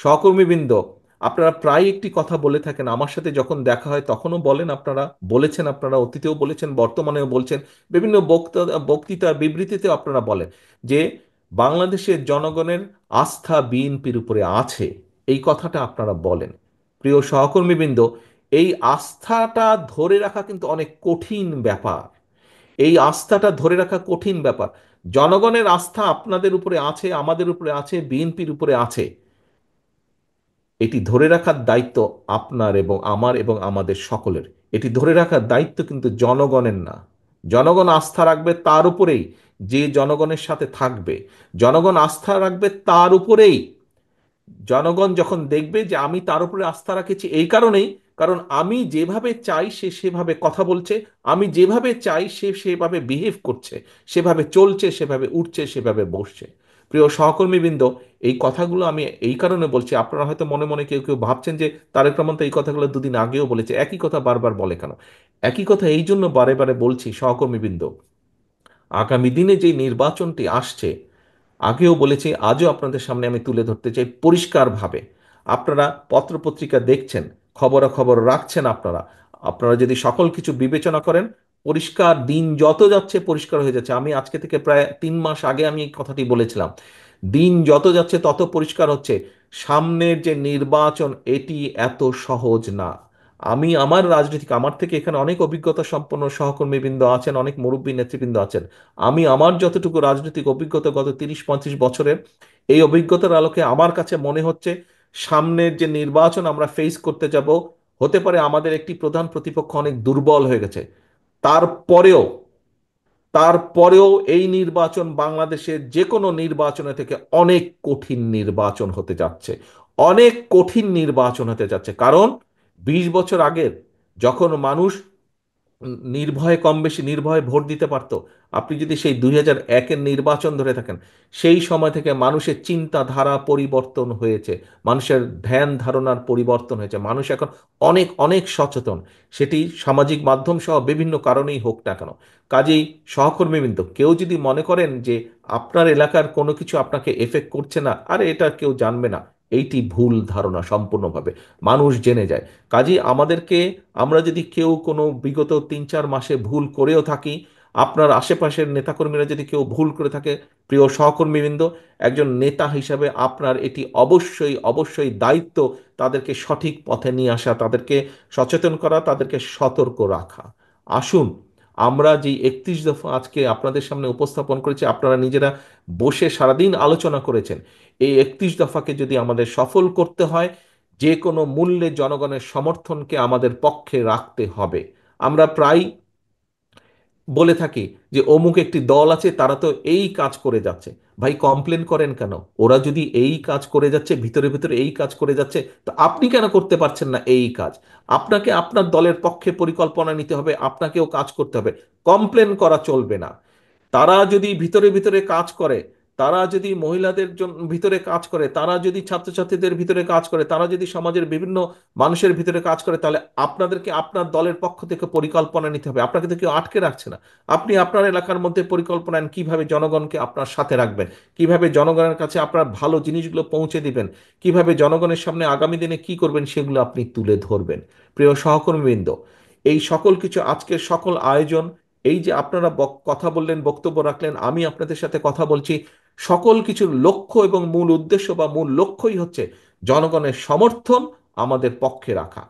সহকর্মীবৃন্দ, আপনারা প্রায় একটি কথা বলে থাকেন, আমার সাথে যখন দেখা হয় তখনও বলেন, আপনারা বলেছেন, আপনারা অতীতেও বলেছেন, বর্তমানেও বলছেন, বিভিন্ন বক্তৃতা বিবৃতিতেও আপনারা বলেন যে বাংলাদেশের জনগণের আস্থা বিএনপির উপরে আছে। এই কথাটা আপনারা বলেন। প্রিয় সহকর্মীবৃন্দ, এই আস্থাটা ধরে রাখা কিন্তু অনেক কঠিন ব্যাপার। এই আস্থাটা ধরে রাখা কঠিন ব্যাপার। জনগণের আস্থা আপনাদের উপরে আছে, আমাদের উপরে আছে, বিএনপির উপরে আছে। এটি ধরে রাখার দায়িত্ব আপনার এবং আমার এবং আমাদের সকলের। এটি ধরে রাখার দায়িত্ব কিন্তু জনগণের না। জনগণ আস্থা রাখবে তার উপরেই, যে জনগণের সাথে থাকবে। জনগণ আস্থা রাখবে তার উপরেই, জনগণ যখন দেখবে যে আমি তার উপরে আস্থা রাখেছি এই কারণেই, কারণ আমি যেভাবে চাই সে সেভাবে কথা বলছে, আমি যেভাবে চাই সে সেভাবে বিহেভ করছে, সেভাবে চলছে, সেভাবে উঠছে, সেভাবে বসছে। প্রিয় সহকর্মীবৃন্দ, এই কথাগুলো আমি এই কারণে বলছি, আপনারা হয়তো মনে মনে কেউ কেউ ভাবছেন যে তারেক রহমান তো এই কথাগুলো দুদিন আগেও বলেছে, একই কথা বারবার বলে কেন? একই কথা এই জন্য বারে বারে বলছি সহকর্মীবৃন্দ, আগামী দিনে যে নির্বাচনটি আসছে, আগেও বলেছি, আজও আপনাদের সামনে আমি তুলে ধরতে চাই পরিষ্কারভাবে। আপনারা পত্রপত্রিকা দেখছেন, খবরাখবর রাখছেন, আপনারা আপনারা যদি সকল কিছু বিবেচনা করেন, পরিষ্কার, দিন যত যাচ্ছে পরিষ্কার হয়ে যাচ্ছে। আমি আজকে থেকে প্রায় 3 মাস আগে আমি এই কথাটি বলেছিলাম। দিন যত যাচ্ছে তত পরিষ্কার হচ্ছে, সামনের যে নির্বাচন এটি এত সহজ না। আমি আমার রাজনীতিক, আমার থেকে এখানে অনেক অভিজ্ঞতা সম্পন্ন সহকর্মীবৃন্দ আছেন, অনেক মুরব্বী নেতৃবৃন্দ আছেন। আমি আমার যতটুকু রাজনৈতিক অভিজ্ঞতা গত 30-35 বছরের, এই অভিজ্ঞতার আলোকে আমার কাছে মনে হচ্ছে সামনের যে নির্বাচন আমরা ফেস করতে যাব, হতে পারে আমাদের একটি প্রধান প্রতিপক্ষ অনেক দুর্বল হয়ে গেছে। তারপরেও তারপরেও এই নির্বাচন বাংলাদেশের যে কোনো নির্বাচনের থেকে অনেক কঠিন নির্বাচন হতে যাচ্ছে। অনেক কঠিন নির্বাচন হতে যাচ্ছে, কারণ 20 বছর আগের যখন মানুষ নির্ভয়ে, কম বেশি নির্ভয়ে ভোট দিতে পারতো, আপনি যদি সেই 2001-এর নির্বাচন ধরে থাকেন, সেই সময় থেকে মানুষের চিন্তাধারা পরিবর্তন হয়েছে, মানুষের ধ্যান ধারণার পরিবর্তন হয়েছে, মানুষ এখন অনেক অনেক সচেতন। সেটি সামাজিক মাধ্যম সহ বিভিন্ন কারণেই হোক না কেন। কাজেই সহকর্মীবৃন্দ, কেউ যদি মনে করেন যে আপনার এলাকার কোনো কিছু আপনাকে এফেক্ট করছে না, আরে এটা কেউ জানবে না, এইটি ভুল ধারণা সম্পূর্ণভাবে। মানুষ জেনে যায়। কাজেই আমাদেরকে, আমরা যদি কেউ কোনো বিগত 3-4 মাসে ভুল করেও থাকি, আপনার আশেপাশের নেতাকর্মীরা যদি কেউ ভুল করে থাকে, প্রিয় সহকর্মীবৃন্দ, একজন নেতা হিসাবে আপনার এটি অবশ্যই অবশ্যই দায়িত্ব তাদেরকে সঠিক পথে নিয়ে আসা, তাদেরকে সচেতন করা, তাদেরকে সতর্ক রাখা। আসুন, আমরা যে 31 দফা আজকে আপনাদের সামনে উপস্থাপন করেছি, আপনারা নিজেরা বসে সারাদিন আলোচনা করেছেন, এই 31 দফাকে যদি আমাদের সফল করতে হয়, যে কোনো মূল্যে জনগণের সমর্থনকে আমাদের পক্ষে রাখতে হবে। আমরা প্রায় বলে থাকি যে অমুক একটি দল আছে, তারা তো এই কাজ করে যাচ্ছে। ভাই, কমপ্লেন করেন কেন? ওরা যদি এই কাজ করে যাচ্ছে, ভিতরে ভিতরে এই কাজ করে যাচ্ছে, তো আপনি কেন করতে পারছেন না এই কাজ? আপনাকে আপনার দলের পক্ষে পরিকল্পনা নিতে হবে, আপনাকেও কাজ করতে হবে। কমপ্লেন করা চলবে না। তারা যদি ভিতরে ভিতরে কাজ করে, তারা যদি মহিলাদের জন্য ভিতরে কাজ করে, তারা যদি ছাত্রছাত্রীদের ভিতরে কাজ করে, তারা যদি সমাজের বিভিন্ন মানুষের ভিতরে কাজ করে, তাহলে আপনাদেরকে আপনার দলের পক্ষ থেকে পরিকল্পনা নিতে হবে। আপনাকে তো কেউ আটকে রাখছে না। আপনি আপনার এলাকার মধ্যে পরিকল্পনা নেন, কিভাবে জনগণকে আপনার সাথে রাখবেন, কিভাবে জনগণের কাছে আপনার ভালো জিনিসগুলো পৌঁছে দিবেন, কিভাবে জনগণের সামনে আগামী দিনে কি করবেন সেগুলো আপনি তুলে ধরবেন। প্রিয় সহকর্মীবৃন্দ, এই সকল কিছু, আজকের সকল আয়োজন, এই যে আপনারা কথা বললেন, বক্তব্য রাখলেন, আমি আপনাদের সাথে কথা বলছি, সকল কিছুর লক্ষ্য এবং মূল উদ্দেশ্য বা মূল লক্ষ্যই হচ্ছে জনগণের সমর্থন আমাদের পক্ষে রাখা।